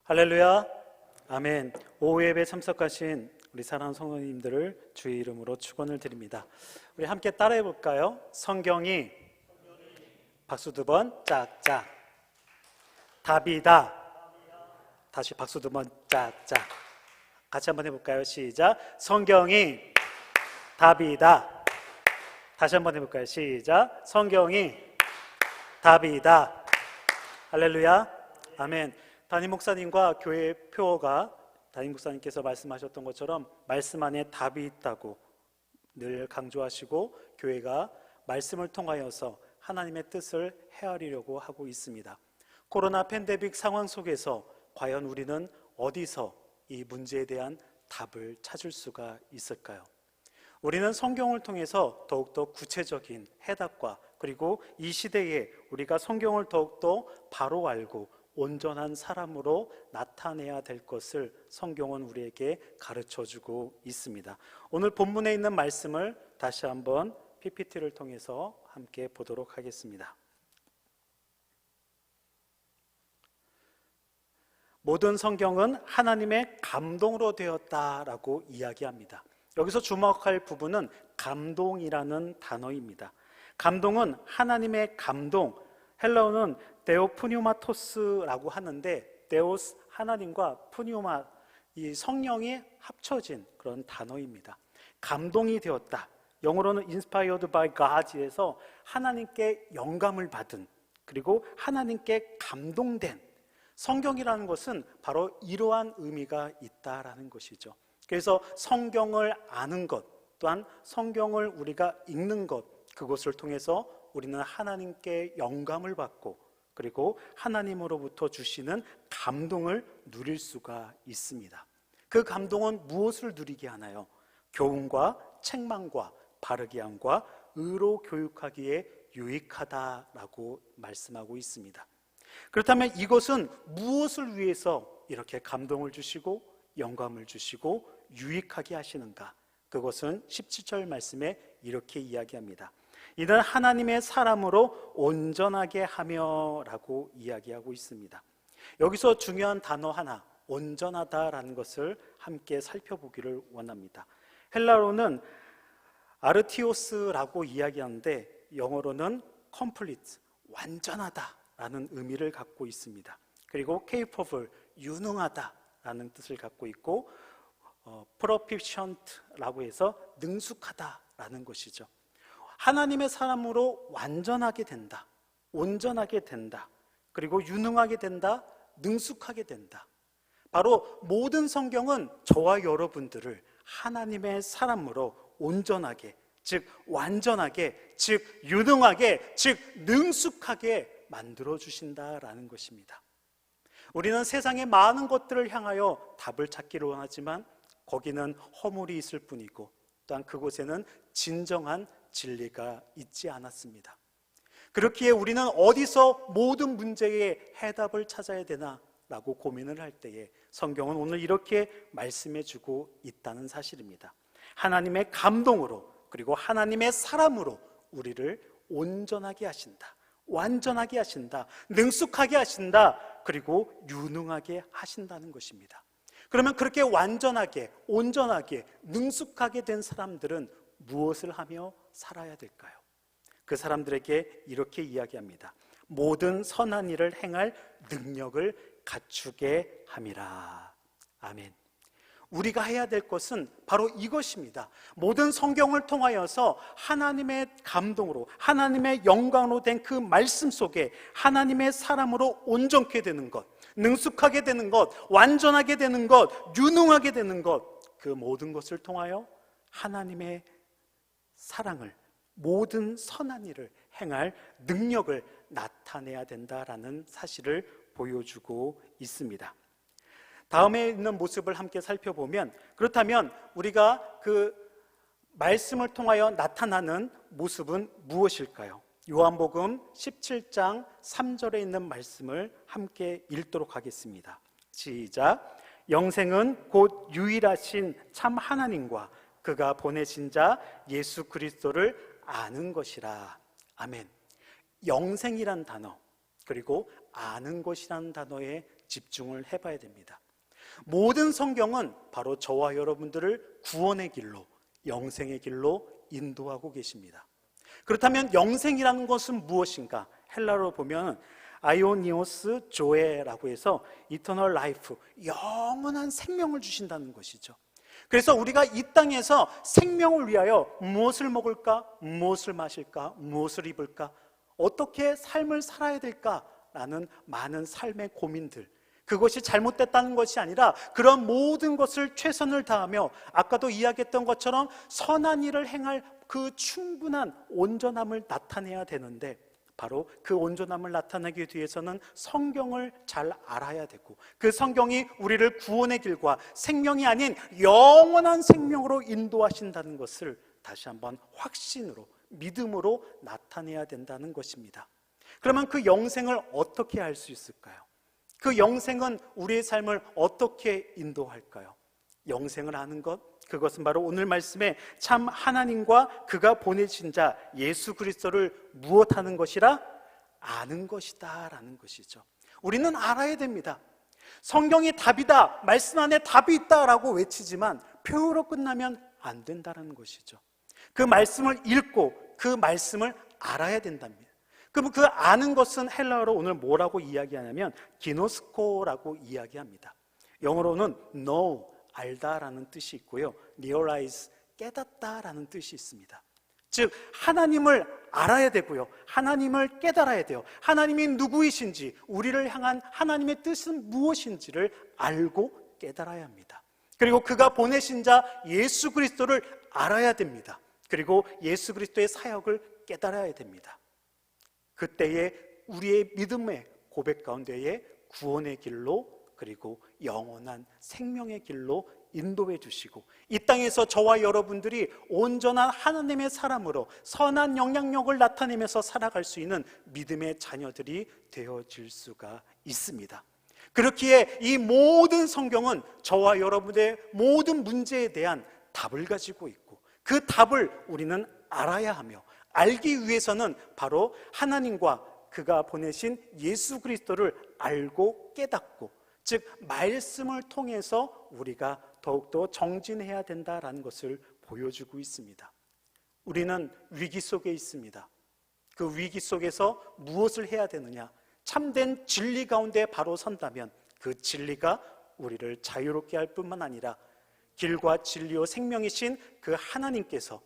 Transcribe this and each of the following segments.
할렐루야, 아멘. 오후 예배 참석하신 우리 사랑하는 성도님들을 주의 이름으로 축원을 드립니다. 우리 함께 따라해 볼까요? 성경이 박수 두 번 짝짝, 답이다. 다시 박수 두 번 짝짝. 같이 한번 해볼까요? 시작. 성경이 답이다. 다시 한번 해볼까요? 시작. 성경이 답이다. 할렐루야, 아멘. 담임 목사님과 교회 표어가 담임 목사님께서 말씀하셨던 것처럼 말씀 안에 답이 있다고 늘 강조하시고, 교회가 말씀을 통하여서 하나님의 뜻을 헤아리려고 하고 있습니다. 코로나 팬데믹 상황 속에서 과연 우리는 어디서 이 문제에 대한 답을 찾을 수가 있을까요? 우리는 성경을 통해서 더욱더 구체적인 해답과, 그리고 이 시대에 우리가 성경을 더욱더 바로 알고 온전한 사람으로 나타내야 될 것을 성경은 우리에게 가르쳐주고 있습니다. 오늘 본문에 있는 말씀을 다시 한번 PPT를 통해서 함께 보도록 하겠습니다. 모든 성경은 하나님의 감동으로 되었다라고 이야기합니다. 여기서 주목할 부분은 감동이라는 단어입니다. 감동은 하나님의 감동, 헬라어는 데오프뉴마토스라고 하는데, 데오스 하나님과 푸뉴마 이 성령이 합쳐진 그런 단어입니다. 감동이 되었다. 영어로는 inspired by God에서 하나님께 영감을 받은, 그리고 하나님께 감동된 성경이라는 것은 바로 이러한 의미가 있다라는 것이죠. 그래서 성경을 아는 것, 또한 성경을 우리가 읽는 것, 그것을 통해서 우리는 하나님께 영감을 받고, 그리고 하나님으로부터 주시는 감동을 누릴 수가 있습니다. 그 감동은 무엇을 누리게 하나요? 교훈과 책망과 바르게 함과 의로 교육하기에 유익하다라고 말씀하고 있습니다. 그렇다면 이것은 무엇을 위해서 이렇게 감동을 주시고 영감을 주시고 유익하게 하시는가? 그것은 17절 말씀에 이렇게 이야기합니다. 이는 하나님의 사람으로 온전하게 하며 라고 이야기하고 있습니다. 여기서 중요한 단어 하나, 온전하다라는 것을 함께 살펴보기를 원합니다. 헬라어로는 아르티오스라고 이야기하는데, 영어로는 complete, 완전하다라는 의미를 갖고 있습니다. 그리고 capable, 유능하다라는 뜻을 갖고 있고, proficient라고 해서 능숙하다라는 것이죠. 하나님의 사람으로 완전하게 된다, 온전하게 된다, 그리고 유능하게 된다, 능숙하게 된다. 바로 모든 성경은 저와 여러분들을 하나님의 사람으로 온전하게, 즉 완전하게, 즉 유능하게, 즉 능숙하게 만들어 주신다라는 것입니다. 우리는 세상의 많은 것들을 향하여 답을 찾기를 원하지만 거기는 허물이 있을 뿐이고, 또한 그곳에는 진정한 진리가 있지 않았습니다. 그렇기에 우리는 어디서 모든 문제의 해답을 찾아야 되나 라고 고민을 할 때에 성경은 오늘 이렇게 말씀해 주고 있다는 사실입니다. 하나님의 감동으로, 그리고 하나님의 사람으로 우리를 온전하게 하신다, 완전하게 하신다, 능숙하게 하신다, 그리고 유능하게 하신다는 것입니다. 그러면 그렇게 완전하게, 온전하게, 능숙하게 된 사람들은 무엇을 하며 살아야 될까요? 그 사람들에게 이렇게 이야기합니다. 모든 선한 일을 행할 능력을 갖추게 함이라. 아멘. 우리가 해야 될 것은 바로 이것입니다. 모든 성경을 통하여서 하나님의 감동으로, 하나님의 영광으로 된 그 말씀 속에 하나님의 사람으로 온전케 되는 것, 능숙하게 되는 것, 완전하게 되는 것, 유능하게 되는 것, 그 모든 것을 통하여 하나님의 사랑을, 모든 선한 일을 행할 능력을 나타내야 된다라는 사실을 보여주고 있습니다. 다음에 있는 모습을 함께 살펴보면, 그렇다면 우리가 그 말씀을 통하여 나타나는 모습은 무엇일까요? 요한복음 17장 3절에 있는 말씀을 함께 읽도록 하겠습니다. 시작. 영생은 곧 유일하신 참 하나님과 그가 보내신 자 예수 그리스도를 아는 것이라. 아멘. 영생이란 단어, 그리고 아는 것이라는 단어의 집중을 해봐야 됩니다. 모든 성경은 바로 저와 여러분들을 구원의 길로, 영생의 길로 인도하고 계십니다. 그렇다면 영생이라는 것은 무엇인가? 헬라어로 보면 아이오니오스 조에라고 해서 이터널 라이프, 영원한 생명을 주신다는 것이죠. 그래서 우리가 이 땅에서 생명을 위하여 무엇을 먹을까? 무엇을 마실까? 무엇을 입을까? 어떻게 삶을 살아야 될까라는 많은 삶의 고민들, 그것이 잘못됐다는 것이 아니라 그런 모든 것을 최선을 다하며 아까도 이야기했던 것처럼 선한 일을 행할 그 충분한 온전함을 나타내야 되는데, 바로 그 온전함을 나타내기 위해서는 성경을 잘 알아야 되고, 그 성경이 우리를 구원의 길과 생명이 아닌 영원한 생명으로 인도하신다는 것을 다시 한번 확신으로, 믿음으로 나타내야 된다는 것입니다. 그러면 그 영생을 어떻게 할 수 있을까요? 그 영생은 우리의 삶을 어떻게 인도할까요? 영생을 아는 것, 그것은 바로 오늘 말씀에 참 하나님과 그가 보내신 자 예수 그리스도를 무엇하는 것이라? 아는 것이다 라는 것이죠. 우리는 알아야 됩니다. 성경이 답이다, 말씀 안에 답이 있다라고 외치지만 표로 끝나면 안 된다는 것이죠. 그 말씀을 읽고 그 말씀을 알아야 된답니다. 그럼 그 아는 것은 헬라어로 오늘 뭐라고 이야기하냐면 기노스코라고 이야기합니다. 영어로는 know, 알다라는 뜻이 있고요, realize, 깨닫다라는 뜻이 있습니다. 즉 하나님을 알아야 되고요, 하나님을 깨달아야 돼요. 하나님이 누구이신지, 우리를 향한 하나님의 뜻은 무엇인지를 알고 깨달아야 합니다. 그리고 그가 보내신 자 예수 그리스도를 알아야 됩니다. 그리고 예수 그리스도의 사역을 깨달아야 됩니다. 그때에 우리의 믿음의 고백 가운데에 구원의 길로, 그리고 영원한 생명의 길로 인도해 주시고, 이 땅에서 저와 여러분들이 온전한 하나님의 사람으로 선한 영향력을 나타내면서 살아갈 수 있는 믿음의 자녀들이 되어질 수가 있습니다. 그렇기에 이 모든 성경은 저와 여러분의 모든 문제에 대한 답을 가지고 있고, 그 답을 우리는 알아야 하며, 알기 위해서는 바로 하나님과 그가 보내신 예수 그리스도를 알고 깨닫고, 즉 말씀을 통해서 우리가 더욱더 정진해야 된다라는 것을 보여주고 있습니다. 우리는 위기 속에 있습니다. 그 위기 속에서 무엇을 해야 되느냐? 참된 진리 가운데 바로 선다면 그 진리가 우리를 자유롭게 할 뿐만 아니라 길과 진리요 생명이신 그 하나님께서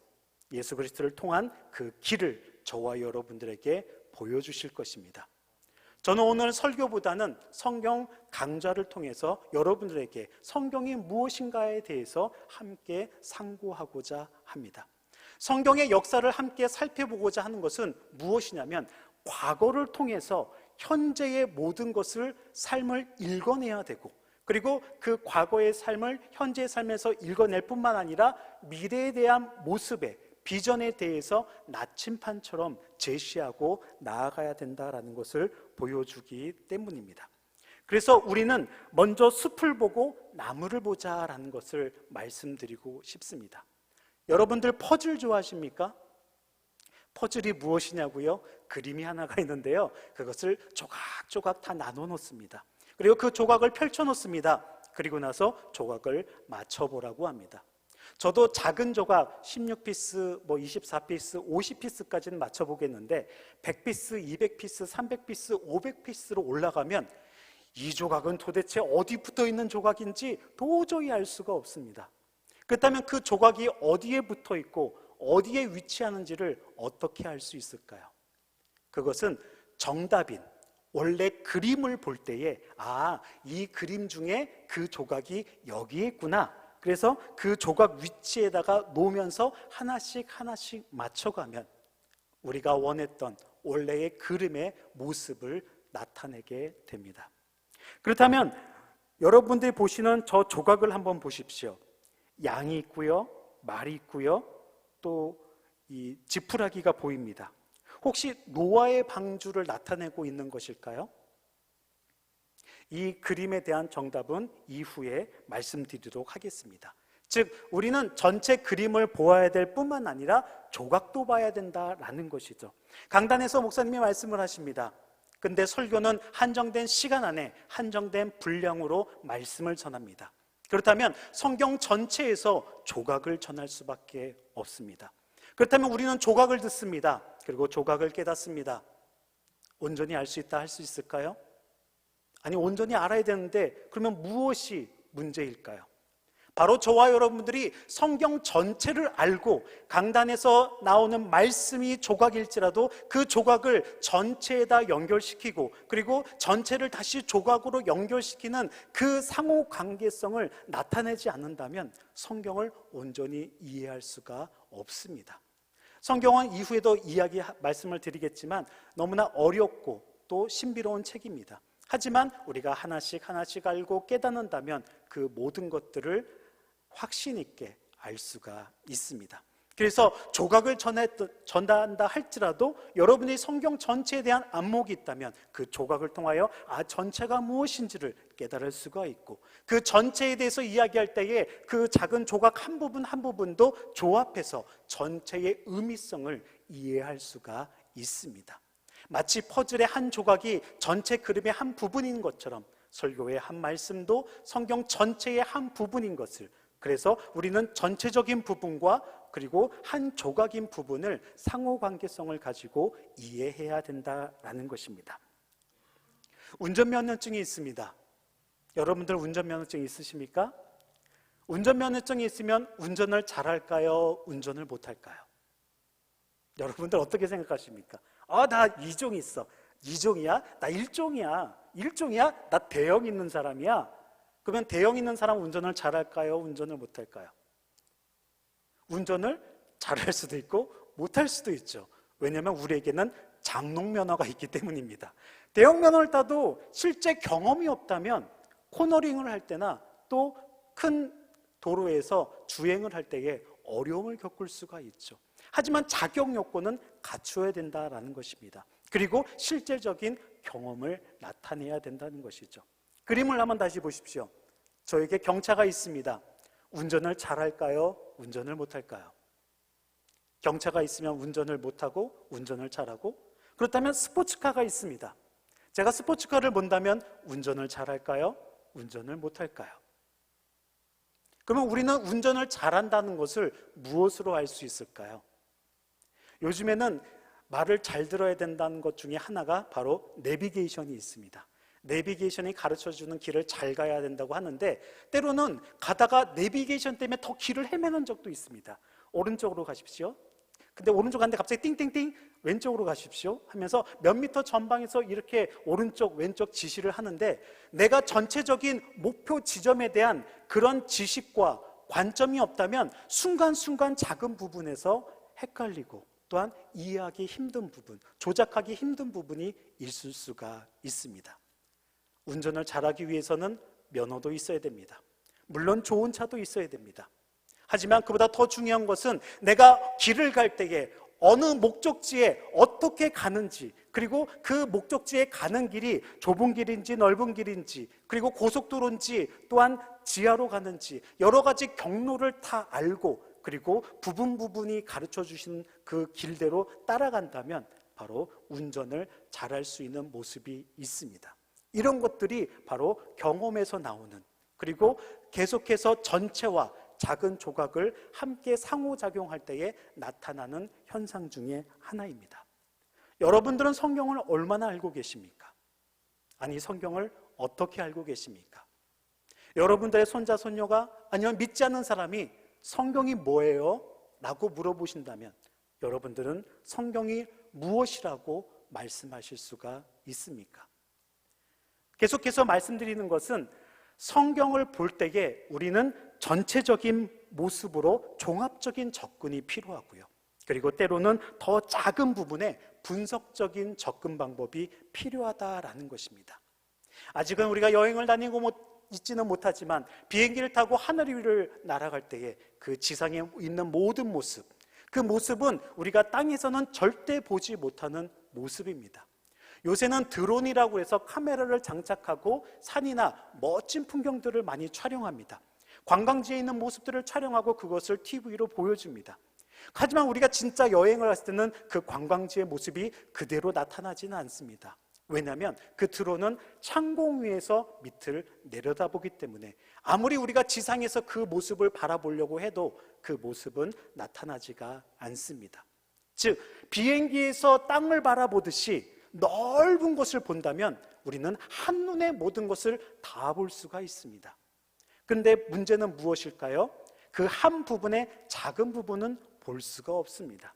예수 그리스도를 통한 그 길을 저와 여러분들에게 보여주실 것입니다. 저는 오늘 설교보다는 성경 강좌를 통해서 여러분들에게 성경이 무엇인가에 대해서 함께 상고하고자 합니다. 성경의 역사를 함께 살펴보고자 하는 것은 무엇이냐면, 과거를 통해서 현재의 모든 것을, 삶을 읽어내야 되고, 그리고 그 과거의 삶을 현재의 삶에서 읽어낼 뿐만 아니라 미래에 대한 모습에, 비전에 대해서 나침판처럼 제시하고 나아가야 된다라는 것을 보여주기 때문입니다. 그래서 우리는 먼저 숲을 보고 나무를 보자라는 것을 말씀드리고 싶습니다. 여러분들 퍼즐 좋아하십니까? 퍼즐이 무엇이냐고요? 그림이 하나가 있는데요, 그것을 조각조각 다 나눠 놓습니다. 그리고 그 조각을 펼쳐 놓습니다. 그리고 나서 조각을 맞춰보라고 합니다. 저도 작은 조각 16피스, 24피스, 50피스까지는 맞춰보겠는데 100피스, 200피스, 300피스, 500피스로 올라가면 이 조각은 도대체 어디 붙어 있는 조각인지 도저히 알 수가 없습니다. 그렇다면 그 조각이 어디에 붙어 있고 어디에 위치하는지를 어떻게 알 수 있을까요? 그것은 정답인, 원래 그림을 볼 때에 이 그림 중에 그 조각이 여기에 있구나, 그래서 그 조각 위치에다가 놓으면서 하나씩 하나씩 맞춰가면 우리가 원했던 원래의 그림의 모습을 나타내게 됩니다. 그렇다면 여러분들이 보시는 저 조각을 한번 보십시오. 양이 있고요, 말이 있고요, 또 이 지푸라기가 보입니다. 혹시 노아의 방주를 나타내고 있는 것일까요? 이 그림에 대한 정답은 이후에 말씀드리도록 하겠습니다. 즉 우리는 전체 그림을 보아야 될 뿐만 아니라 조각도 봐야 된다라는 것이죠. 강단에서 목사님이 말씀을 하십니다. 근데 설교는 한정된 시간 안에 한정된 분량으로 말씀을 전합니다. 그렇다면 성경 전체에서 조각을 전할 수밖에 없습니다. 그렇다면 우리는 조각을 듣습니다. 그리고 조각을 깨닫습니다. 온전히 알 수 있다 할 수 있을까요? 아니, 온전히 알아야 되는데 그러면 무엇이 문제일까요? 바로 저와 여러분들이 성경 전체를 알고 강단에서 나오는 말씀이 조각일지라도 그 조각을 전체에다 연결시키고 그리고 전체를 다시 조각으로 연결시키는 그 상호 관계성을 나타내지 않는다면 성경을 온전히 이해할 수가 없습니다. 성경은 이후에도 말씀을 드리겠지만 너무나 어렵고 또 신비로운 책입니다. 하지만 우리가 하나씩 알고 깨닫는다면 그 모든 것들을 확신 있게 알 수가 있습니다. 그래서 조각을 전한다 할지라도 여러분이 성경 전체에 대한 안목이 있다면 그 조각을 통하여 전체가 무엇인지를 깨달을 수가 있고 그 전체에 대해서 이야기할 때에 그 작은 조각 한 부분 한 부분도 조합해서 전체의 의미성을 이해할 수가 있습니다. 마치 퍼즐의 한 조각이 전체 그림의 한 부분인 것처럼 설교의 한 말씀도 성경 전체의 한 부분인 것을, 그래서 우리는 전체적인 부분과 그리고 한 조각인 부분을 상호관계성을 가지고 이해해야 된다라는 것입니다. 운전면허증이 있습니다. 여러분들 운전면허증 있으십니까? 운전면허증이 있으면 운전을 잘할까요? 운전을 못할까요? 여러분들 어떻게 생각하십니까? 나 2종 있어. 2종이야? 나 1종이야. 1종이야? 나 대형 있는 사람이야. 그러면 대형 있는 사람 운전을 잘할까요? 운전을 못할까요? 운전을 잘할 수도 있고 못할 수도 있죠. 왜냐하면 우리에게는 장롱면허가 있기 때문입니다. 대형 면허를 따도 실제 경험이 없다면 코너링을 할 때나 또 큰 도로에서 주행을 할 때에 어려움을 겪을 수가 있죠. 하지만 자격 요건은 갖추어야 된다라는 것입니다. 그리고 실제적인 경험을 나타내야 된다는 것이죠. 그림을 한번 다시 보십시오. 저에게 경차가 있습니다. 운전을 잘할까요? 운전을 못할까요? 경차가 있으면 운전을 못하고 운전을 잘하고, 그렇다면 스포츠카가 있습니다. 제가 스포츠카를 본다면 운전을 잘할까요? 운전을 못할까요? 그러면 우리는 운전을 잘한다는 것을 무엇으로 알 수 있을까요? 요즘에는 말을 잘 들어야 된다는 것 중에 하나가 바로 내비게이션이 있습니다. 내비게이션이 가르쳐주는 길을 잘 가야 된다고 하는데 때로는 가다가 내비게이션 때문에 더 길을 헤매는 적도 있습니다. 오른쪽으로 가십시오. 근데 오른쪽 가는데 갑자기 띵띵띵 왼쪽으로 가십시오 하면서 몇 미터 전방에서 이렇게 오른쪽 왼쪽 지시를 하는데 내가 전체적인 목표 지점에 대한 그런 지식과 관점이 없다면 순간순간 작은 부분에서 헷갈리고 또한 이해하기 힘든 부분, 조작하기 힘든 부분이 있을 수가 있습니다. 운전을 잘하기 위해서는 면허도 있어야 됩니다. 물론 좋은 차도 있어야 됩니다. 하지만 그보다 더 중요한 것은 내가 길을 갈 때에 어느 목적지에 어떻게 가는지, 그리고 그 목적지에 가는 길이 좁은 길인지 넓은 길인지, 그리고 고속도로인지 또한 지하로 가는지 여러 가지 경로를 다 알고 그리고 부분이 가르쳐 주신 그 길대로 따라간다면 바로 운전을 잘할 수 있는 모습이 있습니다. 이런 것들이 바로 경험에서 나오는, 그리고 계속해서 전체와 작은 조각을 함께 상호작용할 때에 나타나는 현상 중에 하나입니다. 여러분들은 성경을 얼마나 알고 계십니까? 아니, 성경을 어떻게 알고 계십니까? 여러분들의 손자, 손녀가 아니면 믿지 않는 사람이 성경이 뭐예요? 라고 물어보신다면 여러분들은 성경이 무엇이라고 말씀하실 수가 있습니까? 계속해서 말씀드리는 것은 성경을 볼 때에 우리는 전체적인 모습으로 종합적인 접근이 필요하고요. 그리고 때로는 더 작은 부분에 분석적인 접근 방법이 필요하다라는 것입니다. 아직은 우리가 여행을 다니고 있지는 못하지만 비행기를 타고 하늘 위를 날아갈 때에 그 지상에 있는 모든 모습, 그 모습은 우리가 땅에서는 절대 보지 못하는 모습입니다. 요새는 드론이라고 해서 카메라를 장착하고 산이나 멋진 풍경들을 많이 촬영합니다. 관광지에 있는 모습들을 촬영하고 그것을 TV로 보여줍니다. 하지만 우리가 진짜 여행을 했을 때는 그 관광지의 모습이 그대로 나타나지는 않습니다. 왜냐하면 그 드론은 창공 위에서 밑을 내려다보기 때문에 아무리 우리가 지상에서 그 모습을 바라보려고 해도 그 모습은 나타나지가 않습니다. 즉 비행기에서 땅을 바라보듯이 넓은 것을 본다면 우리는 한눈에 모든 것을 다 볼 수가 있습니다. 근데 문제는 무엇일까요? 그 한 부분의 작은 부분은 볼 수가 없습니다.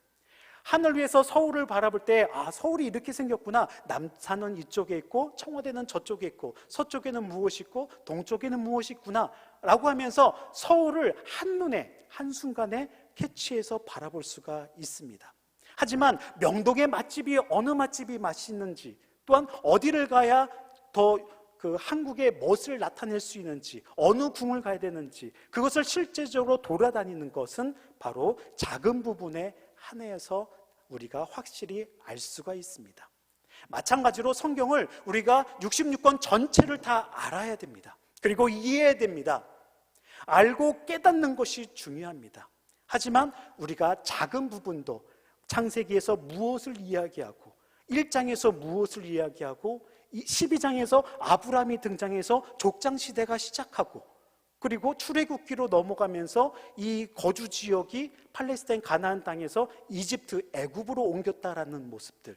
하늘 위에서 서울을 바라볼 때 서울이 이렇게 생겼구나. 남산은 이쪽에 있고 청와대는 저쪽에 있고 서쪽에는 무엇이 있고 동쪽에는 무엇이 있구나 라고 하면서 서울을 한눈에 한순간에 캐치해서 바라볼 수가 있습니다. 하지만 명동의 맛집이 어느 맛집이 맛있는지, 또한 어디를 가야 더 그 한국의 멋을 나타낼 수 있는지, 어느 궁을 가야 되는지, 그것을 실제적으로 돌아다니는 것은 바로 작은 부분에 한해서 우리가 확실히 알 수가 있습니다. 마찬가지로 성경을 우리가 66권 전체를 다 알아야 됩니다. 그리고 이해해야 됩니다. 알고 깨닫는 것이 중요합니다. 하지만 우리가 작은 부분도 창세기에서 무엇을 이야기하고 1장에서 무엇을 이야기하고 12장에서 아브라함이 등장해서 족장시대가 시작하고 그리고 출애굽기로 넘어가면서 이 거주 지역이 팔레스타인 가나안 땅에서 이집트 애굽으로 옮겼다라는 모습들,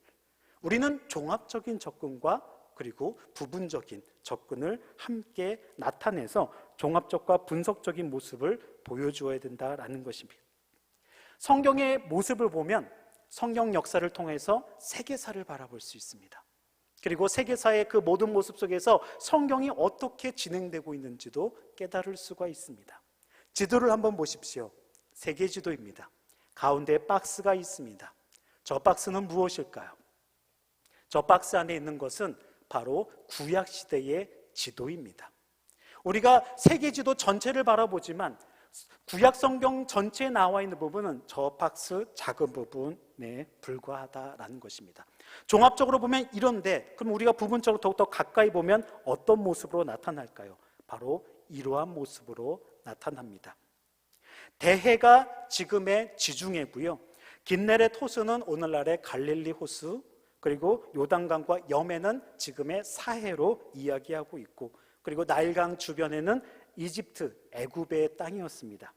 우리는 종합적인 접근과 그리고 부분적인 접근을 함께 나타내서 종합적과 분석적인 모습을 보여주어야 된다라는 것입니다. 성경의 모습을 보면 성경 역사를 통해서 세계사를 바라볼 수 있습니다. 그리고 세계사의 그 모든 모습 속에서 성경이 어떻게 진행되고 있는지도 깨달을 수가 있습니다. 지도를 한번 보십시오. 세계 지도입니다. 가운데 박스가 있습니다. 저 박스는 무엇일까요? 저 박스 안에 있는 것은 바로 구약시대의 지도입니다. 우리가 세계 지도 전체를 바라보지만 구약 성경 전체에 나와 있는 부분은 저 박스 작은 부분에 불과하다라는 것입니다. 종합적으로 보면 이런데, 그럼 우리가 부분적으로 더욱더 가까이 보면 어떤 모습으로 나타날까요? 바로 이러한 모습으로 나타납니다. 대해가 지금의 지중해고요. 긴네렛 호수는 오늘날의 갈릴리 호수, 그리고 요단강과 여매는 지금의 사해로 이야기하고 있고, 그리고 나일강 주변에는 이집트, 애굽의 땅이었습니다.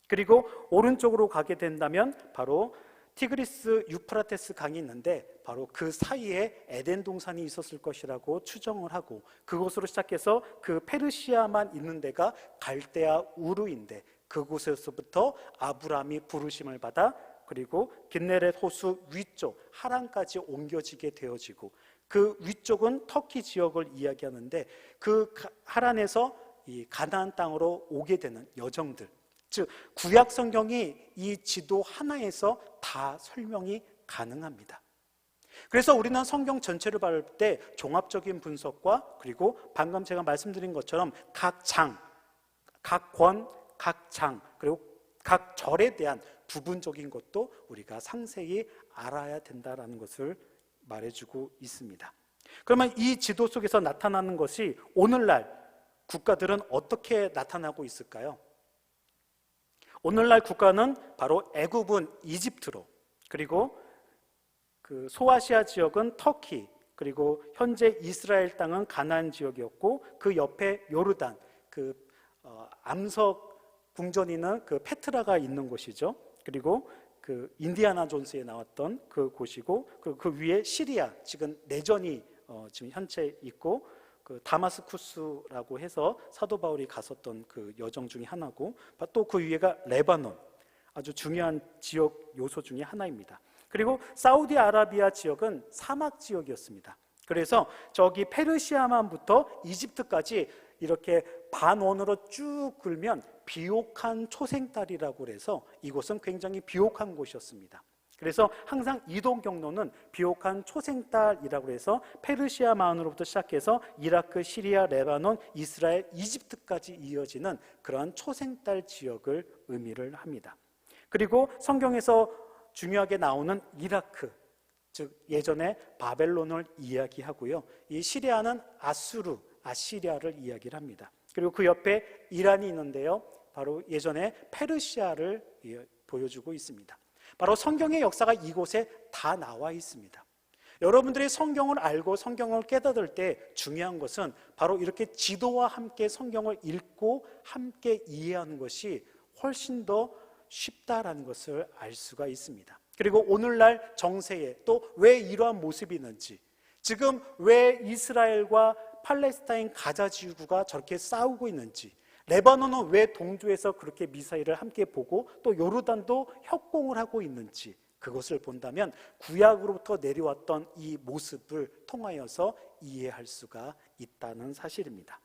그리고 오른쪽으로 가게 된다면 바로 티그리스 유프라테스 강이 있는데 바로 그 사이에 에덴 동산이 있었을 것이라고 추정을 하고, 그곳으로 시작해서 그 페르시아만 있는 데가 갈대아 우르인데 그곳에서부터 아브라함이 부르심을 받아 그리고 긴네렛 호수 위쪽 하란까지 옮겨지게 되어지고, 그 위쪽은 터키 지역을 이야기하는데 그 하란에서 이 가나안 땅으로 오게 되는 여정들, 즉 구약 성경이 이 지도 하나에서 다 설명이 가능합니다. 그래서 우리는 성경 전체를 볼 때 종합적인 분석과 그리고 방금 제가 말씀드린 것처럼 각 장, 각 권, 각 장, 그리고 각 절에 대한 부분적인 것도 우리가 상세히 알아야 된다는 것을 말해주고 있습니다. 그러면 이 지도 속에서 나타나는 것이 오늘날 국가들은 어떻게 나타나고 있을까요? 오늘날 국가는 바로 애굽은 이집트로, 그리고 그 소아시아 지역은 터키, 그리고 현재 이스라엘 땅은 가나안 지역이었고, 그 옆에 요르단, 그 암석 궁전이는 그 페트라가 있는 곳이죠. 그리고 그 인디아나 존스에 나왔던 그 곳이고, 그 위에 시리아, 지금 내전이 지금 현재 있고, 그 다마스쿠스라고 해서 사도 바울이 갔었던 그 여정 중에 하나고, 또 그 위에가 레바논, 아주 중요한 지역 요소 중에 하나입니다. 그리고 사우디아라비아 지역은 사막 지역이었습니다. 그래서 저기 페르시아만부터 이집트까지 이렇게 반원으로 쭉 굴면 비옥한 초생딸이라고 해서 이곳은 굉장히 비옥한 곳이었습니다. 그래서 항상 이동 경로는 비옥한 초생딸이라고 해서 페르시아만으로부터 시작해서 이라크, 시리아, 레바논, 이스라엘, 이집트까지 이어지는 그러한 초생딸 지역을 의미를 합니다. 그리고 성경에서 중요하게 나오는 이라크, 즉 예전에 바벨론을 이야기하고요. 이 시리아는 아수르, 아시리아를 이야기를 합니다. 그리고 그 옆에 이란이 있는데요. 바로 예전에 페르시아를 보여주고 있습니다. 바로 성경의 역사가 이곳에 다 나와 있습니다. 여러분들이 성경을 알고 성경을 깨닫을 때 중요한 것은 바로 이렇게 지도와 함께 성경을 읽고 함께 이해하는 것이 훨씬 더 쉽다라는 것을 알 수가 있습니다. 그리고 오늘날 정세에 또 왜 이러한 모습이 있는지, 지금 왜 이스라엘과 팔레스타인 가자 지구가 저렇게 싸우고 있는지, 레바논은 왜 동조해서 그렇게 미사일을 함께 보고 또 요르단도 협공을 하고 있는지, 그것을 본다면 구약으로부터 내려왔던 이 모습을 통하여서 이해할 수가 있다는 사실입니다.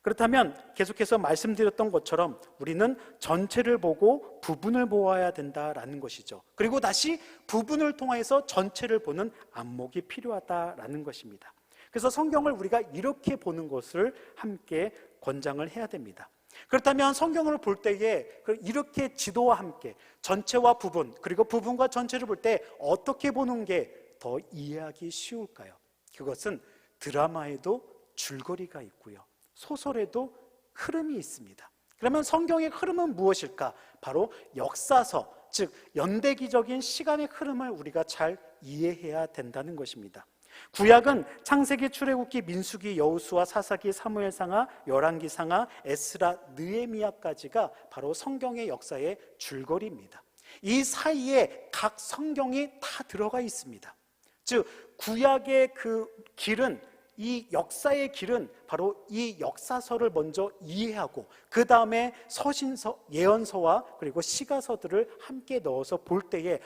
그렇다면 계속해서 말씀드렸던 것처럼 우리는 전체를 보고 부분을 보아야 된다라는 것이죠. 그리고 다시 부분을 통해서 전체를 보는 안목이 필요하다라는 것입니다. 그래서 성경을 우리가 이렇게 보는 것을 함께 권장을 해야 됩니다. 그렇다면 성경을 볼 때에 이렇게 지도와 함께 전체와 부분, 그리고 부분과 전체를 볼 때 어떻게 보는 게 더 이해하기 쉬울까요? 그것은 드라마에도 줄거리가 있고요, 소설에도 흐름이 있습니다. 그러면 성경의 흐름은 무엇일까? 바로 역사서, 즉 연대기적인 시간의 흐름을 우리가 잘 이해해야 된다는 것입니다. 구약은 창세기, 출애굽기, 민수기, 여호수아, 사사기, 사무엘상하, 열왕기상하, 에스라, 느헤미야까지가 바로 성경의 역사의 줄거리입니다. 이 사이에 각 성경이 다 들어가 있습니다. 즉 구약의 그 길은, 이 역사의 길은 바로 이 역사서를 먼저 이해하고 그 다음에 서신서, 예언서와 그리고 시가서들을 함께 넣어서 볼 때에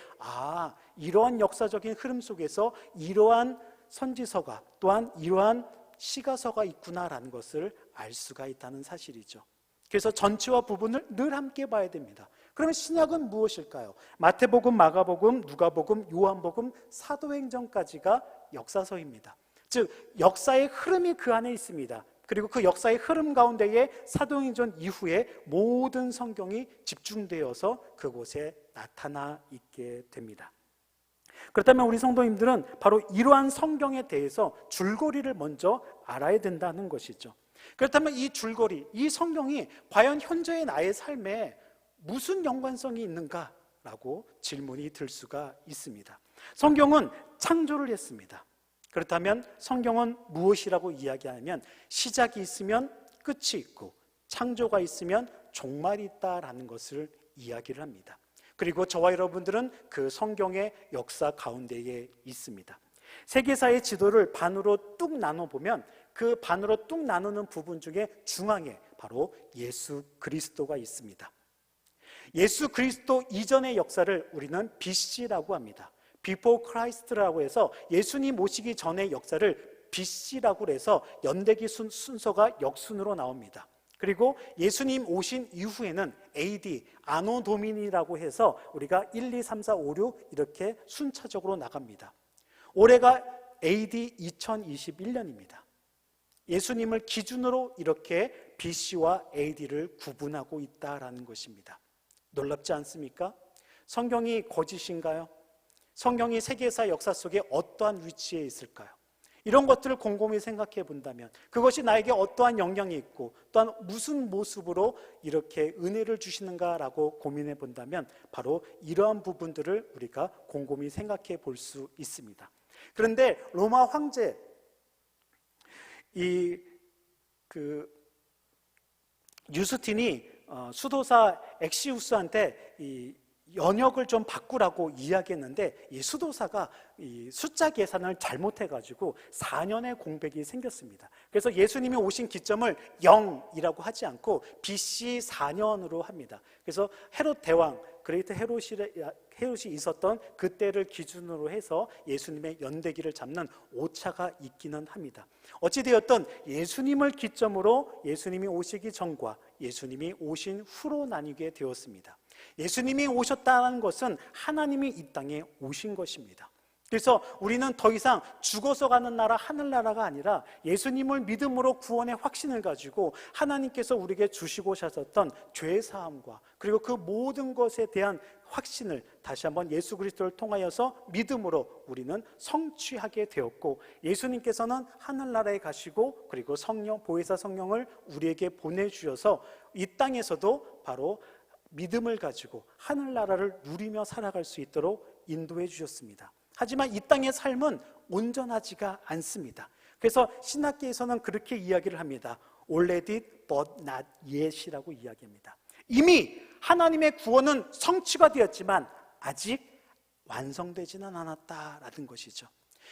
이러한 역사적인 흐름 속에서 이러한 선지서가, 또한 이러한 시가서가 있구나라는 것을 알 수가 있다는 사실이죠. 그래서 전체와 부분을 늘 함께 봐야 됩니다. 그러면 신약은 무엇일까요? 마태복음, 마가복음, 누가복음, 요한복음, 사도행전까지가 역사서입니다. 즉 역사의 흐름이 그 안에 있습니다. 그리고 그 역사의 흐름 가운데에 사도행전 이후에 모든 성경이 집중되어서 그곳에 나타나 있게 됩니다. 그렇다면 우리 성도님들은 바로 이러한 성경에 대해서 줄거리를 먼저 알아야 된다는 것이죠. 그렇다면 이 줄거리, 이 성경이 과연 현재의 나의 삶에 무슨 연관성이 있는가라고 질문이 들 수가 있습니다. 성경은 창조를 했습니다. 그렇다면 성경은 무엇이라고 이야기하면 시작이 있으면 끝이 있고 창조가 있으면 종말이 있다라는 것을 이야기를 합니다. 그리고 저와 여러분들은 그 성경의 역사 가운데에 있습니다. 세계사의 지도를 반으로 뚝 나눠보면 그 반으로 뚝 나누는 부분 중에 중앙에 바로 예수 그리스도가 있습니다. 예수 그리스도 이전의 역사를 우리는 BC라고 합니다. Before Christ라고 해서 예수님 오시기 전의 역사를 BC라고 해서 연대기 순서가 역순으로 나옵니다. 그리고 예수님 오신 이후에는 AD, 아노 도미니라고 해서 우리가 1, 2, 3, 4, 5, 6 이렇게 순차적으로 나갑니다. 올해가 AD 2021년입니다. 예수님을 기준으로 이렇게 BC와 AD를 구분하고 있다라는 것입니다. 놀랍지 않습니까? 성경이 거짓인가요? 성경이 세계사 역사 속에 어떠한 위치에 있을까요? 이런 것들을 곰곰이 생각해 본다면 그것이 나에게 어떠한 영향이 있고 또한 무슨 모습으로 이렇게 은혜를 주시는가라고 고민해 본다면 바로 이러한 부분들을 우리가 곰곰이 생각해 볼 수 있습니다. 그런데 로마 황제 유스틴이 수도사 엑시우스한테 이 연역을 좀 바꾸라고 이야기했는데 이 수도사가 이 숫자 계산을 잘못해가지고 4년의 공백이 생겼습니다. 그래서 예수님이 오신 기점을 0이라고 하지 않고 BC 4년으로 합니다. 그래서 헤롯 대왕, 그레이트 헤롯이 있었던 그때를 기준으로 해서 예수님의 연대기를 잡는 오차가 있기는 합니다. 어찌되었든 예수님을 기점으로 예수님이 오시기 전과 예수님이 오신 후로 나뉘게 되었습니다. 예수님이 오셨다는 것은 하나님이 이 땅에 오신 것입니다. 그래서 우리는 더 이상 죽어서 가는 나라 하늘나라가 아니라 예수님을 믿음으로 구원의 확신을 가지고 하나님께서 우리에게 주시고 하셨던 죄사함과 그리고 그 모든 것에 대한 확신을 다시 한번 예수 그리스도를 통하여서 믿음으로 우리는 성취하게 되었고, 예수님께서는 하늘나라에 가시고 그리고 성령, 보혜사 성령을 우리에게 보내주셔서 이 땅에서도 바로 믿음을 가지고 하늘나라를 누리며 살아갈 수 있도록 인도해 주셨습니다. 하지만 이 땅의 삶은 온전하지가 않습니다. 그래서 신학계에서는 그렇게 이야기를 합니다. Already but not yet이라고 이야기합니다. 이미 하나님의 구원은 성취가 되었지만 아직 완성되지는 않았다라는 것이죠.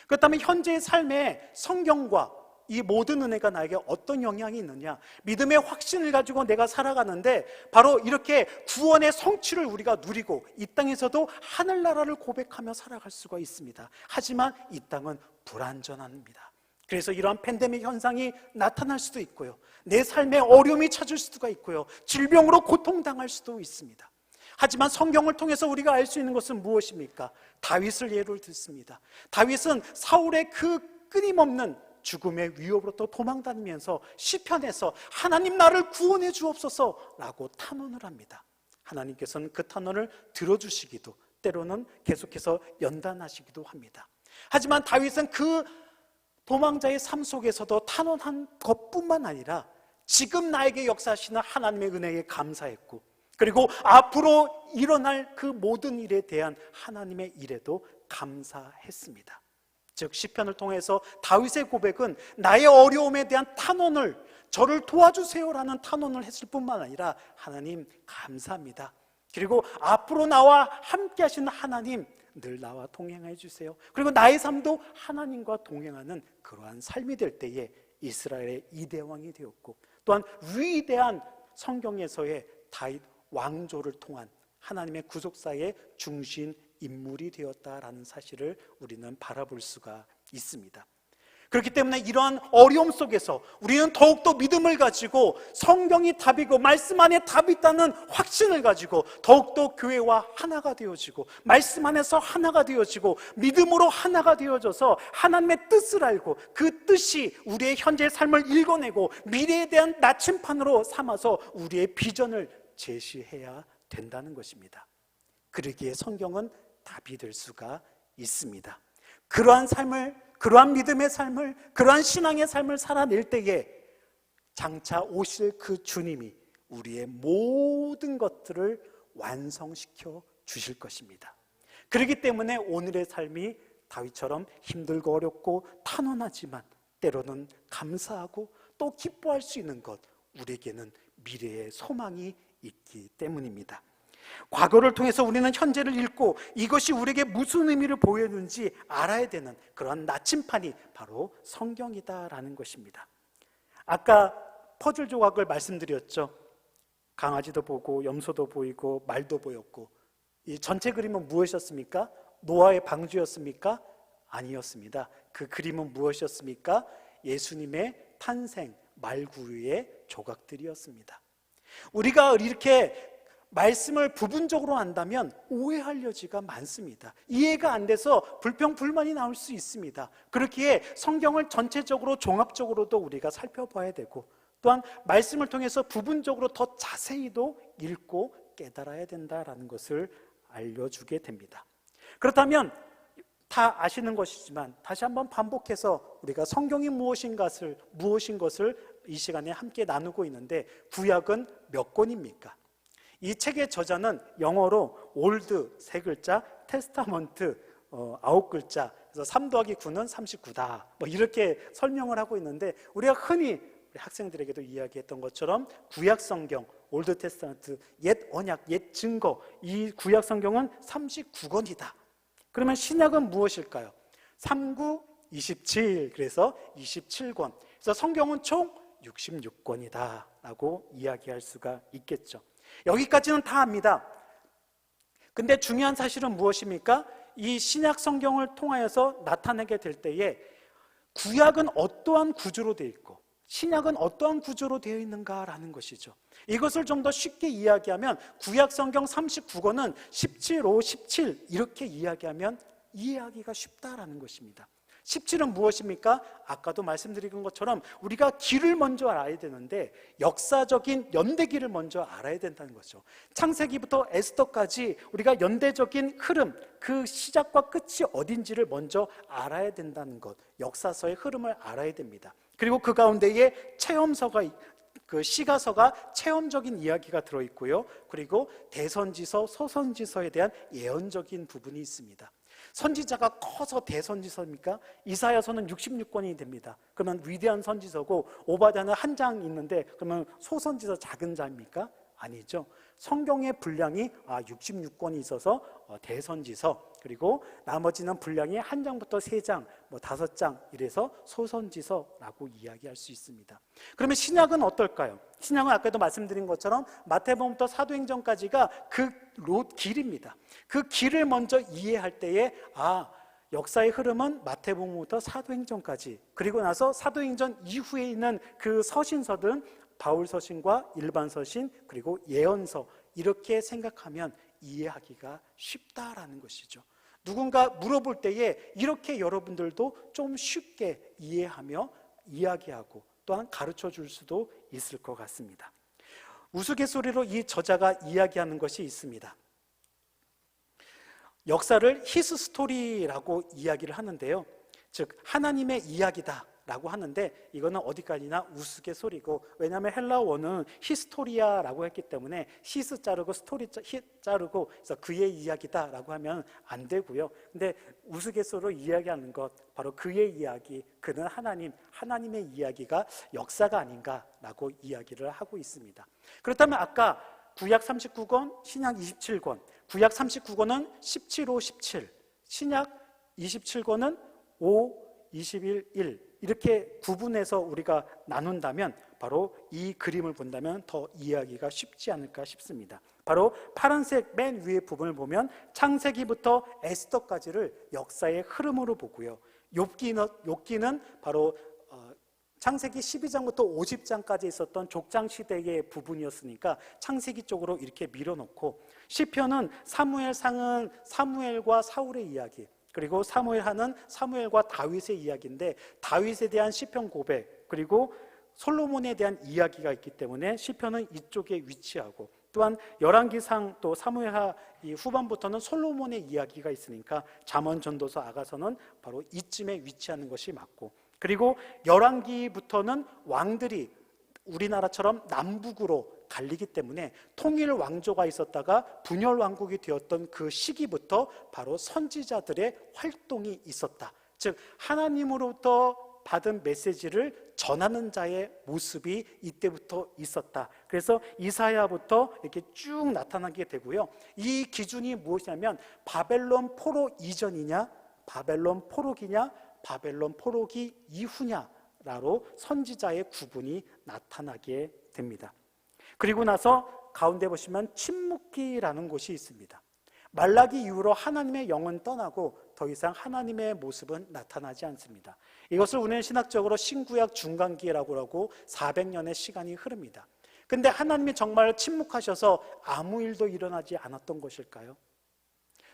그렇다면 현재의 삶에 성경과 이 모든 은혜가 나에게 어떤 영향이 있느냐? 믿음의 확신을 가지고 내가 살아가는데 바로 이렇게 구원의 성취를 우리가 누리고 이 땅에서도 하늘나라를 고백하며 살아갈 수가 있습니다. 하지만 이 땅은 불안전합니다. 그래서 이러한 팬데믹 현상이 나타날 수도 있고요, 내 삶에 어려움이 찾을 수가 있고요, 질병으로 고통당할 수도 있습니다. 하지만 성경을 통해서 우리가 알 수 있는 것은 무엇입니까? 다윗을 예로 듣습니다. 다윗은 사울의 그 끊임없는 죽음의 위협으로부터 도망다니면서 시편에서 하나님 나를 구원해 주옵소서라고 탄원을 합니다. 하나님께서는 그 탄원을 들어주시기도, 때로는 계속해서 연단하시기도 합니다. 하지만 다윗은 그 도망자의 삶 속에서도 탄원한 것뿐만 아니라 지금 나에게 역사하시는 하나님의 은혜에 감사했고, 그리고 앞으로 일어날 그 모든 일에 대한 하나님의 일에도 감사했습니다. 즉 시편을 통해서 다윗의 고백은 나의 어려움에 대한 탄원을, 저를 도와주세요라는 탄원을 했을 뿐만 아니라 하나님 감사합니다, 그리고 앞으로 나와 함께 하시는 하나님 늘 나와 동행해 주세요, 그리고 나의 삶도 하나님과 동행하는 그러한 삶이 될 때에 이스라엘의 이대왕이 되었고, 또한 위대한 성경에서의 다윗 왕조를 통한 하나님의 구속사의 중심 인물이 되었다라는 사실을 우리는 바라볼 수가 있습니다. 그렇기 때문에 이러한 어려움 속에서 우리는 더욱더 믿음을 가지고 성경이 답이고 말씀 안에 답이 있다는 확신을 가지고 더욱더 교회와 하나가 되어지고 말씀 안에서 하나가 되어지고 믿음으로 하나가 되어져서 하나님의 뜻을 알고 그 뜻이 우리의 현재의 삶을 읽어내고 미래에 대한 나침판으로 삼아서 우리의 비전을 제시해야 된다는 것입니다. 그러기에 성경은 답이 될 수가 있습니다. 그러한 삶을, 그러한 믿음의 삶을, 그러한 신앙의 삶을 살아낼 때에 장차 오실 그 주님이 우리의 모든 것들을 완성시켜 주실 것입니다. 그렇기 때문에 오늘의 삶이 다윗처럼 힘들고 어렵고 탄원하지만 때로는 감사하고 또 기뻐할 수 있는 것, 우리에게는 미래의 소망이 있기 때문입니다. 과거를 통해서 우리는 현재를 읽고 이것이 우리에게 무슨 의미를 보여주는지 알아야 되는 그런 나침판이 바로 성경이다라는 것입니다. 아까 퍼즐 조각을 말씀드렸죠. 강아지도 보고 염소도 보이고 말도 보였고, 이 전체 그림은 무엇이었습니까? 노아의 방주였습니까? 아니었습니다. 그 그림은 무엇이었습니까? 예수님의 탄생, 말구유의 조각들이었습니다. 우리가 이렇게 말씀을 부분적으로 안다면 오해할 여지가 많습니다. 이해가 안 돼서 불평불만이 나올 수 있습니다. 그렇기에 성경을 전체적으로 종합적으로도 우리가 살펴봐야 되고, 또한 말씀을 통해서 부분적으로 더 자세히도 읽고 깨달아야 된다라는 것을 알려주게 됩니다. 그렇다면 다 아시는 것이지만 다시 한번 반복해서 우리가 성경이 무엇인 것을 이 시간에 함께 나누고 있는데, 구약은 몇 권입니까? 이 책의 저자는 영어로 올드 3글자, 테스타먼트 9글자, 그래서 3 더하기 9는 39다 이렇게 설명을 하고 있는데, 우리가 흔히 우리 학생들에게도 이야기했던 것처럼 구약 성경, 올드 테스타먼트, 옛 언약, 옛 증거, 이 구약 성경은 39권이다. 그러면 신약은 무엇일까요? 39, 27, 그래서 27권. 그래서 성경은 총 66권이다 라고 이야기할 수가 있겠죠. 여기까지는 다 압니다. 근데 중요한 사실은 무엇입니까? 이 신약 성경을 통하여서 나타내게 될 때에 구약은 어떠한 구조로 되어 있고 신약은 어떠한 구조로 되어 있는가라는 것이죠. 이것을 좀 더 쉽게 이야기하면 구약 성경 39권은 17, 5, 17 이렇게 이야기하면 이해하기가 쉽다라는 것입니다. 17은 무엇입니까? 아까도 말씀드린 것처럼 우리가 길을 먼저 알아야 되는데 역사적인 연대기를 먼저 알아야 된다는 거죠. 창세기부터 에스더까지 우리가 연대적인 흐름, 그 시작과 끝이 어딘지를 먼저 알아야 된다는 것, 역사서의 흐름을 알아야 됩니다. 그리고 그 가운데에 체험서가, 그 시가서가 체험적인 이야기가 들어있고요, 그리고 대선지서, 소선지서에 대한 예언적인 부분이 있습니다. 선지자가 커서 대선지서입니까? 이사야서는 66권이 됩니다. 그러면 위대한 선지서고 오바댜는 한 장 있는데 그러면 소선지서 작은 자입니까? 아니죠. 성경의 분량이 66권이 있어서 대선지서, 그리고 나머지는 분량이 한 장부터 세 장, 5장 이래서 소선지서라고 이야기할 수 있습니다. 그러면 신약은 어떨까요? 신약은 아까도 말씀드린 것처럼 마태복음부터 사도행전까지가 그 길입니다. 그 길을 먼저 이해할 때에 역사의 흐름은 마태복음부터 사도행전까지, 그리고 나서 사도행전 이후에 있는 그 서신서들은 바울 서신과 일반 서신, 그리고 예언서, 이렇게 생각하면 이해하기가 쉽다라는 것이죠. 누군가 물어볼 때에 이렇게 여러분들도 좀 쉽게 이해하며 이야기하고 또한 가르쳐 줄 수도 있을 것 같습니다. 우스갯소리로 이 저자가 이야기하는 것이 있습니다. 역사를 히스 스토리라고 이야기를 하는데요, 즉 하나님의 이야기다 라고 하는데, 이거는 어디까지나 우스갯소리고, 왜냐하면 헬라어는 히스토리아라고 했기 때문에 히스 자르고 스토리 자르고, 그래서 그의 이야기다 라고 하면 안 되고요. 근데 우스갯소리로 이야기하는 것, 바로 그의 이야기, 그는 하나님의 이야기가 역사가 아닌가라고 이야기를 하고 있습니다. 그렇다면 아까 구약 39권, 신약 27권, 구약 39권은 17, 5, 17, 신약 27권은 5, 21, 1 이렇게 구분해서 우리가 나눈다면 바로 이 그림을 본다면 더 이해하기가 쉽지 않을까 싶습니다. 바로 파란색 맨 위의 부분을 보면 창세기부터 에스더까지를 역사의 흐름으로 보고요, 욥기는 바로 창세기 12장부터 50장까지 있었던 족장시대의 부분이었으니까 창세기 쪽으로 이렇게 밀어놓고, 시편은 사무엘상은 사무엘과 사울의 이야기, 그리고 사무엘하는 사무엘과 다윗의 이야기인데 다윗에 대한 시편 고백, 그리고 솔로몬에 대한 이야기가 있기 때문에 시편은 이쪽에 위치하고, 또한 열왕기상 또 사무엘하 이 후반부터는 솔로몬의 이야기가 있으니까 잠언, 전도서, 아가서는 바로 이쯤에 위치하는 것이 맞고, 그리고 열왕기부터는 왕들이 우리나라처럼 남북으로 갈리기 때문에 통일 왕조가 있었다가 분열 왕국이 되었던 그 시기부터 바로 선지자들의 활동이 있었다. 즉 하나님으로부터 받은 메시지를 전하는 자의 모습이 이때부터 있었다. 그래서 이사야부터 이렇게 쭉 나타나게 되고요. 이 기준이 무엇이냐면 바벨론 포로 이전이냐, 바벨론 포로기냐, 바벨론 포로기 이후냐라로 선지자의 구분이 나타나게 됩니다. 그리고 나서 가운데 보시면 침묵기라는 곳이 있습니다. 말라기 이후로 하나님의 영은 떠나고 더 이상 하나님의 모습은 나타나지 않습니다. 이것을 우리는 신학적으로 신구약 중간기라고 하고 400년의 시간이 흐릅니다. 근데 하나님이 정말 침묵하셔서 아무 일도 일어나지 않았던 것일까요?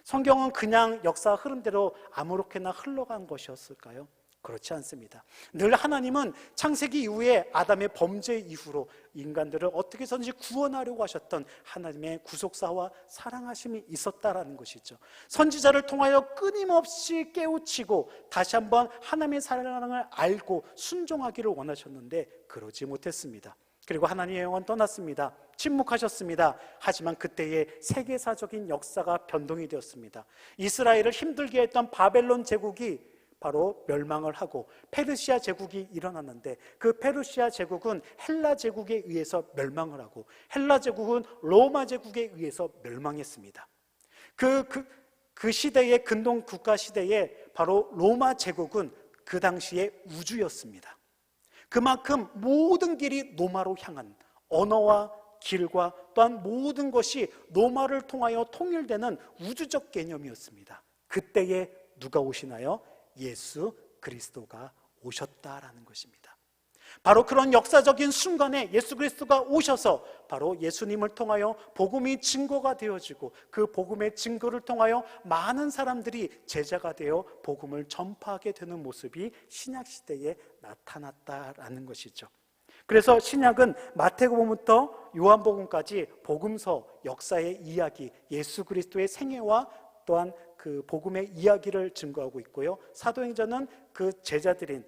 성경은 그냥 역사 흐름대로 아무렇게나 흘러간 것이었을까요? 그렇지 않습니다. 늘 하나님은 창세기 이후에 아담의 범죄 이후로 인간들을 어떻게 해서든지 구원하려고 하셨던 하나님의 구속사와 사랑하심이 있었다라는 것이죠. 선지자를 통하여 끊임없이 깨우치고 다시 한번 하나님의 사랑을 알고 순종하기를 원하셨는데 그러지 못했습니다. 그리고 하나님의 영은 떠났습니다. 침묵하셨습니다. 하지만 그때의 세계사적인 역사가 변동이 되었습니다. 이스라엘을 힘들게 했던 바벨론 제국이 바로 멸망을 하고 페르시아 제국이 일어났는데, 그 페르시아 제국은 헬라 제국에 의해서 멸망을 하고 헬라 제국은 로마 제국에 의해서 멸망했습니다. 그 시대의 근동 국가 시대에 바로 로마 제국은 그 당시에 우주였습니다. 그만큼 모든 길이 로마로 향한, 언어와 길과 또한 모든 것이 로마를 통하여 통일되는 우주적 개념이었습니다. 그때에 누가 오시나요? 예수 그리스도가 오셨다라는 것입니다. 바로 그런 역사적인 순간에 예수 그리스도가 오셔서 바로 예수님을 통하여 복음이 증거가 되어지고, 그 복음의 증거를 통하여 많은 사람들이 제자가 되어 복음을 전파하게 되는 모습이 신약시대에 나타났다라는 것이죠. 그래서 신약은 마태복음부터 요한복음까지 복음서, 역사의 이야기, 예수 그리스도의 생애와 또한 그 복음의 이야기를 증거하고 있고요. 사도행전은 그 제자들인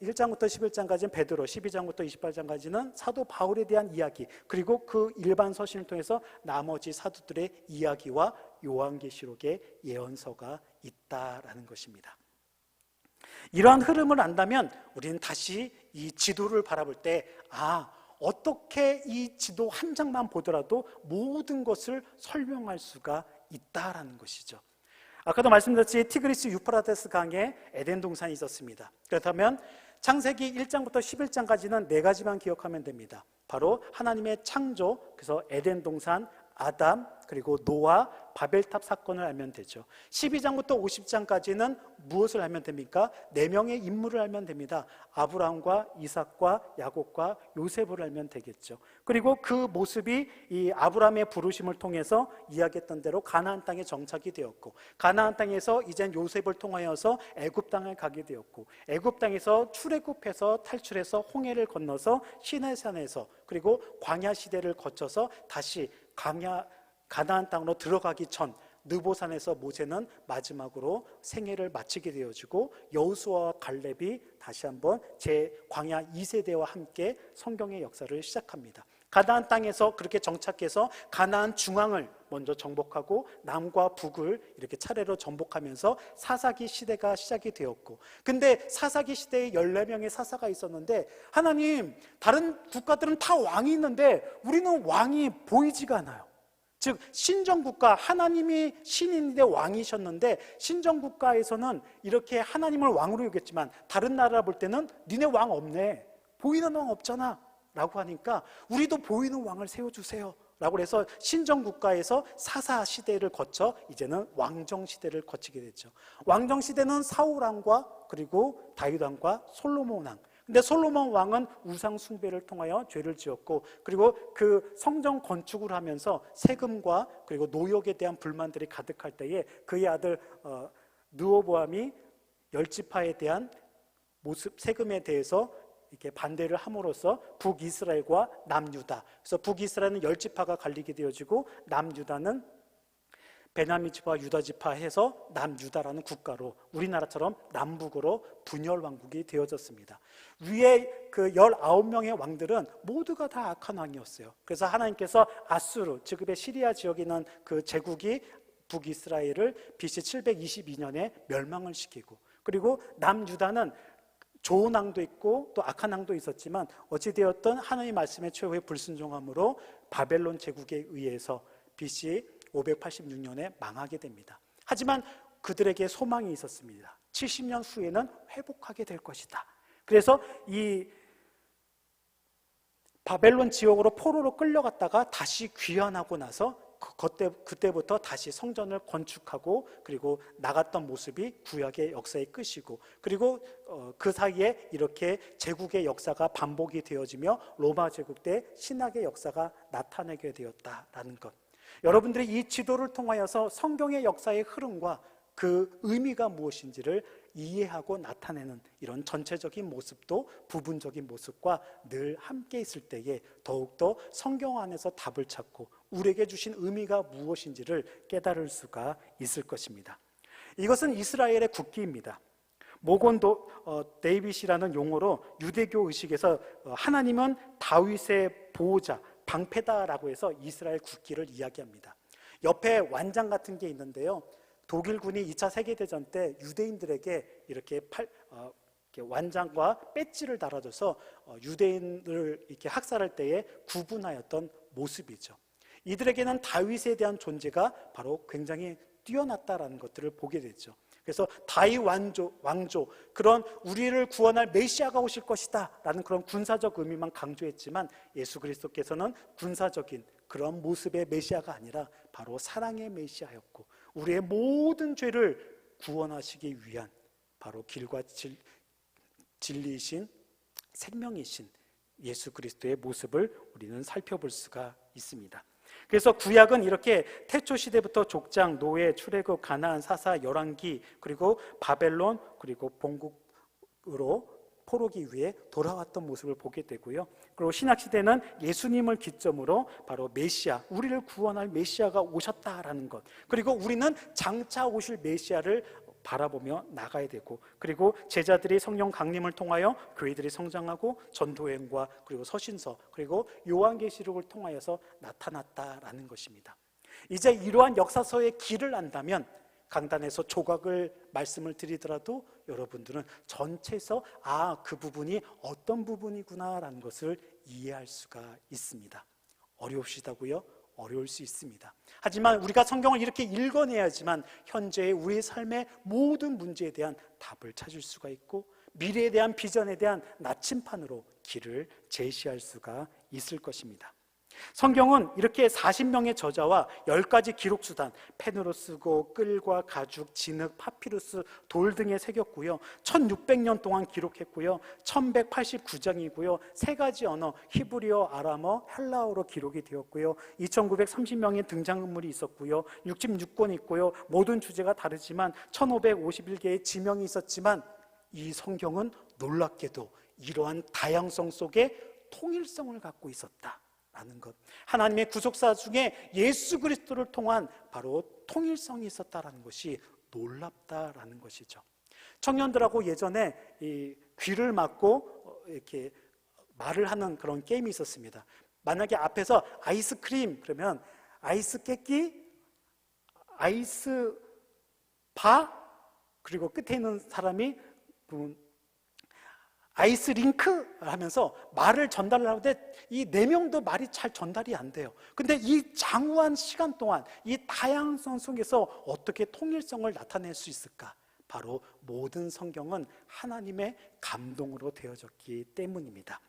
1장부터 11장까지는 베드로, 12장부터 28장까지는 사도 바울에 대한 이야기, 그리고 그 일반 서신을 통해서 나머지 사도들의 이야기와 요한계시록의 예언서가 있다라는 것입니다. 이러한 흐름을 안다면 우리는 다시 이 지도를 바라볼 때 어떻게 이 지도 한 장만 보더라도 모든 것을 설명할 수가 있다라는 것이죠. 아까도 말씀드렸듯이 티그리스 유프라테스 강에 에덴 동산이 있었습니다. 그렇다면 창세기 1장부터 11장까지는 4가지만 기억하면 됩니다. 바로 하나님의 창조, 그래서 에덴 동산, 아담, 그리고 노아, 바벨탑 사건을 알면 되죠. 12장부터 50장까지는 무엇을 알면 됩니까? 4명의 인물을 알면 됩니다. 아브라함과 이삭과 야곱과 요셉을 알면 되겠죠. 그리고 그 모습이 이 아브라함의 부르심을 통해서 이야기했던 대로 가나안 땅에 정착이 되었고, 가나안 땅에서 이젠 요셉을 통하여서 애굽 땅을 가게 되었고, 애굽 땅에서 출애굽해서 탈출해서 홍해를 건너서 시내산에서, 그리고 광야 시대를 거쳐서 다시 가나안 땅으로 들어가기 전 느보산에서 모세는 마지막으로 생애를 마치게 되어지고, 여호수아와 갈렙이 다시 한번 제 광야 2세대와 함께 성경의 역사를 시작합니다. 가나안 땅에서 그렇게 정착해서 가나안 중앙을 먼저 정복하고 남과 북을 이렇게 차례로 정복하면서 사사기 시대가 시작이 되었고, 근데 사사기 시대에 14명의 사사가 있었는데, 하나님, 다른 국가들은 다 왕이 있는데 우리는 왕이 보이지가 않아요. 즉 신정국가, 하나님이 신인데 왕이셨는데 신정국가에서는 이렇게 하나님을 왕으로 여겼지만 다른 나라 볼 때는 니네 왕 없네, 보이는 왕 없잖아 라고 하니까 우리도 보이는 왕을 세워주세요 라고 해서 신정국가에서 사사 시대를 거쳐 이제는 왕정 시대를 거치게 됐죠. 왕정 시대는 사울왕과 그리고 다윗왕과 솔로몬왕. 근데 솔로몬 왕은 우상 숭배를 통하여 죄를 지었고, 그리고 그 성전 건축을 하면서 세금과 그리고 노역에 대한 불만들이 가득할 때에 그의 아들 르호보암이 10지파에 대한 모습, 세금에 대해서 이렇게 반대를 함으로써 북이스라엘과 남유다, 그래서 북이스라엘은 10지파가 갈리게 되어지고 남유다는 베냐민 지파, 유다 지파 해서 남유다라는 국가로, 우리나라처럼 남북으로 분열 왕국이 되어졌습니다. 위에 그 19명의 왕들은 모두가 다 악한 왕이었어요. 그래서 하나님께서 아수르, 지금의 시리아 지역에 있는 그 제국이 북이스라엘을 BC 722년에 멸망을 시키고, 그리고 남유다는 좋은 왕도 있고 또 악한 왕도 있었지만 어찌되었든 하나님의 말씀에 최후의 불순종함으로 바벨론 제국에 의해서 BC 586년에 망하게 됩니다. 하지만 그들에게 소망이 있었습니다. 70년 후에는 회복하게 될 것이다. 그래서 이 바벨론 지역으로 포로로 끌려갔다가 다시 귀환하고 나서 그때부터 다시 성전을 건축하고, 그리고 나갔던 모습이 구약의 역사의 끝이고, 그리고 그 사이에 이렇게 제국의 역사가 반복이 되어지며 로마 제국 때 신학의 역사가 나타나게 되었다라는 것. 여러분들이 이 지도를 통하여서 성경의 역사의 흐름과 그 의미가 무엇인지를 이해하고 나타내는 이런 전체적인 모습도 부분적인 모습과 늘 함께 있을 때에 더욱더 성경 안에서 답을 찾고 우리에게 주신 의미가 무엇인지를 깨달을 수가 있을 것입니다. 이것은 이스라엘의 국기입니다. 모곤도 데이빗이라는 용어로 유대교 의식에서 하나님은 다윗의 보호자, 방패다라고 해서 이스라엘 국기를 이야기합니다. 옆에 완장 같은 게 있는데요, 독일군이 2차 세계대전 때 유대인들에게 이렇게 완장과 배지를 달아줘서 유대인을 이렇게 학살할 때에 구분하였던 모습이죠. 이들에게는 다윗에 대한 존재가 바로 굉장히 뛰어났다라는 것들을 보게 되죠. 그래서 다윗 왕조, 그런 우리를 구원할 메시아가 오실 것이다 라는 그런 군사적 의미만 강조했지만, 예수 그리스도께서는 군사적인 그런 모습의 메시아가 아니라 바로 사랑의 메시아였고, 우리의 모든 죄를 구원하시기 위한 바로 길과 진리이신 생명이신 예수 그리스도의 모습을 우리는 살펴볼 수가 있습니다. 그래서 구약은 이렇게 태초 시대부터 족장, 노예, 출애굽, 가나안, 사사, 열왕기, 그리고 바벨론, 그리고 본국으로 포로기 위해 돌아왔던 모습을 보게 되고요. 그리고 신약 시대는 예수님을 기점으로 바로 메시아, 우리를 구원할 메시아가 오셨다라는 것, 그리고 우리는 장차 오실 메시아를 바라보며 나가야 되고, 그리고 제자들이 성령 강림을 통하여 교회들이 성장하고 전도행과 그리고 서신서, 그리고 요한계시록을 통하여서 나타났다라는 것입니다. 이제 이러한 역사서의 길을 안다면 강단에서 조각을 말씀을 드리더라도 여러분들은 전체에서 그 부분이 어떤 부분이구나라는 것을 이해할 수가 있습니다. 어려우시다고요? 어려울 수 있습니다. 하지만 우리가 성경을 이렇게 읽어내야지만 현재의 우리의 삶의 모든 문제에 대한 답을 찾을 수가 있고 미래에 대한 비전에 대한 나침판으로 길을 제시할 수가 있을 것입니다. 성경은 이렇게 40명의 저자와 10가지 기록수단, 펜으로 쓰고 끌과 가죽, 진흙, 파피루스, 돌 등에 새겼고요 1600년 동안 기록했고요 1189장이고요 3가지 언어, 히브리어, 아람어, 헬라어로 기록이 되었고요 2930명의 등장인물이 있었고요 66권이 있고요 모든 주제가 다르지만 1551개의 지명이 있었지만 이 성경은 놀랍게도 이러한 다양성 속에 통일성을 갖고 있었다 라는 것, 하나님의 구속사 중에 예수 그리스도를 통한 바로 통일성이 있었다라는 것이 놀랍다라는 것이죠. 청년들하고 예전에 이 귀를 막고 이렇게 말을 하는 그런 게임이 있었습니다. 만약에 앞에서 아이스크림 그러면 아이스 깨끼, 아이스 바, 그리고 끝에 있는 사람이 아이스 링크 하면서 말을 전달하는데 이 4명도 말이 잘 전달이 안 돼요. 근데 이 장후한 시간 동안 이 다양성 속에서 어떻게 통일성을 나타낼 수 있을까? 바로 모든 성경은 하나님의 감동으로 되어졌기 때문입니다.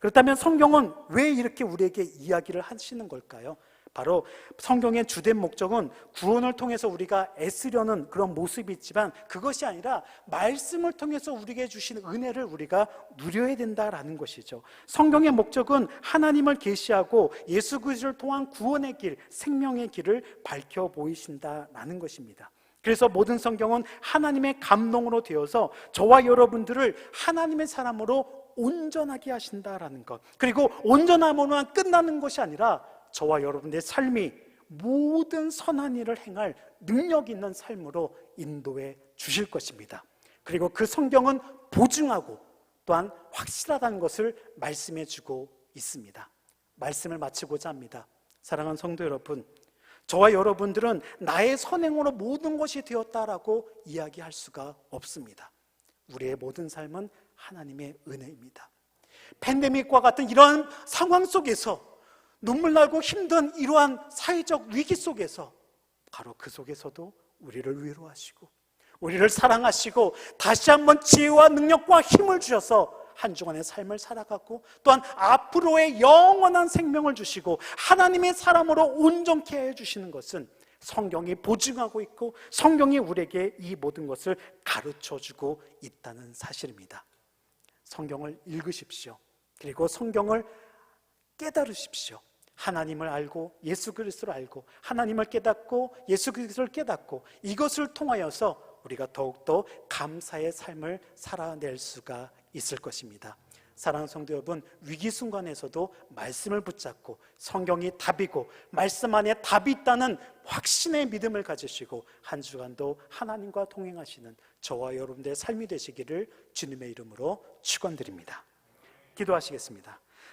그렇다면 성경은 왜 이렇게 우리에게 이야기를 하시는 걸까요? 바로 성경의 주된 목적은 구원을 통해서 우리가 애쓰려는 그런 모습이 있지만 그것이 아니라 말씀을 통해서 우리에게 주신 은혜를 우리가 누려야 된다라는 것이죠. 성경의 목적은 하나님을 계시하고 예수 그리스도를 통한 구원의 길, 생명의 길을 밝혀 보이신다라는 것입니다. 그래서 모든 성경은 하나님의 감동으로 되어서 저와 여러분들을 하나님의 사람으로 온전하게 하신다라는 것, 그리고 온전함으로만 끝나는 것이 아니라 저와 여러분들의 삶이 모든 선한 일을 행할 능력 있는 삶으로 인도해 주실 것입니다. 그리고 그 성경은 보증하고 또한 확실하다는 것을 말씀해 주고 있습니다. 말씀을 마치고자 합니다. 사랑하는 성도 여러분, 저와 여러분들은 나의 선행으로 모든 것이 되었다라고 이야기할 수가 없습니다. 우리의 모든 삶은 하나님의 은혜입니다. 팬데믹과 같은 이러한 상황 속에서 눈물 나고 힘든 이러한 사회적 위기 속에서 바로 그 속에서도 우리를 위로하시고 우리를 사랑하시고 다시 한번 지혜와 능력과 힘을 주셔서 한 주간의 삶을 살아가고 또한 앞으로의 영원한 생명을 주시고 하나님의 사람으로 온전케 해주시는 것은 성경이 보증하고 있고 성경이 우리에게 이 모든 것을 가르쳐주고 있다는 사실입니다. 성경을 읽으십시오. 그리고 성경을 깨달으십시오. 하나님을 알고 예수 그리스도를 알고 하나님을 깨닫고 예수 그리스도를 깨닫고 이것을 통하여서 우리가 더욱더 감사의 삶을 살아낼 수가 있을 것입니다. 사랑하는 성도 여러분, 위기 순간에서도 말씀을 붙잡고 성경이 답이고 말씀 안에 답이 있다는 확신의 믿음을 가지시고 한 주간도 하나님과 동행하시는 저와 여러분들의 삶이 되시기를 주님의 이름으로 축원드립니다. 기도하시겠습니다.